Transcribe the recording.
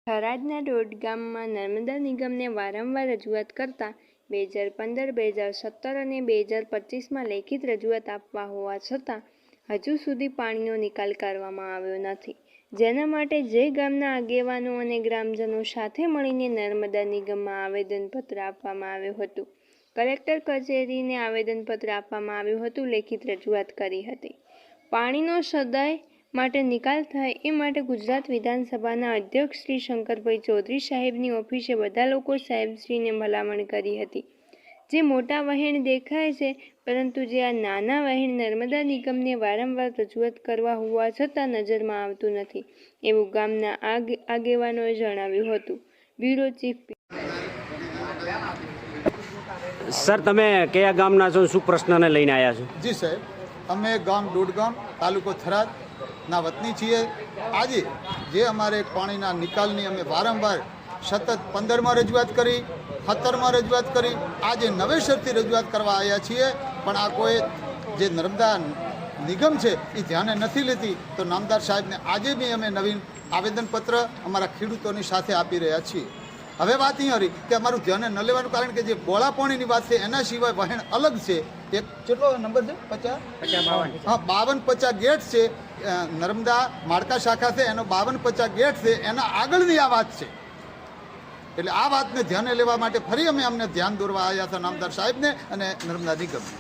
થરાદના ડોડ ગામમાં નર્મદા નિગમને વારંવાર રજૂઆત કરતા 2015, 2017 અને 2025માં લેખિત રજૂઆત આપવા હોવા છતાં હજુ સુધી પાણીનો નિકાલ કરવામાં આવ્યો નથી, જેના માટે જે ગામના આગેવાનો અને ગ્રામજનો સાથે મળીને નર્મદા નિગમમાં આવેદનપત્ર આપવામાં આવ્યું હતું. કલેક્ટર કચેરીને આવેદનપત્ર આપવામાં આવ્યું હતું. લેખિત રજૂઆત કરી હતી. પાણીનો સદાય માટે નિકાલ થાય એ માટે ગુજરાત વિધાનસભાના અધ્યક્ષ શ્રી શંકરભાઈ ચૌધરી સાહેબની ઓફિસે બધા લોકો સાહેબશ્રીને ભલામણ કરી હતી. જે મોટા વહેણ દેખાય છે, પરંતુ જે આ નાના વહેણ નર્મદા નિગમને વારંવાર રજૂઆત કરવા હોવા છતાં નજરમાં આવતું નથી, એવું ગામના આગેવાનોએ જણાવ્યું હતું. Bureau chief. સર, તમે કયા ગામના છો, શું પ્રશ્નને લઈને આવ્યા છો? જી સાહેબ, અમે ગામ ડોડગામ, તાલુકો થરાદ ના વતની છીએ. આજે જે અમારે પાણીના નિકાલની અમે વારંવાર સતત 15માં રજૂઆત કરી, 17માં રજૂઆત કરી, આજે નવેસરથી રજૂઆત કરવા આવ્યા છીએ, પણ આ કોઈ જે નર્મદા નિગમ છે એ ધ્યાને નથી લેતી. તો નામદાર સાહેબને આજે બી અમે નવીન આવેદનપત્ર અમારા ખેડૂતોની સાથે આપી રહ્યા છીએ. હવે વાત અહીં રહી કે અમારું ધ્યાને ન લેવાનું કારણ કે જે બોળા પાણીની વાત છે એના સિવાય વહેણ અલગ છે. એક કેટલો નંબર છે? 50 હા, 52-50 ગેટ છે. નર્મદા માળકા શાખા છે એનો 52-50 ગેટ છે. એના આગળની આ વાત છે. એટલે આ વાતને ધ્યાને લેવા માટે ફરી અમને ધ્યાન દોરવા આવ્યા હતા નામદાર સાહેબને અને નર્મદા નિગમને.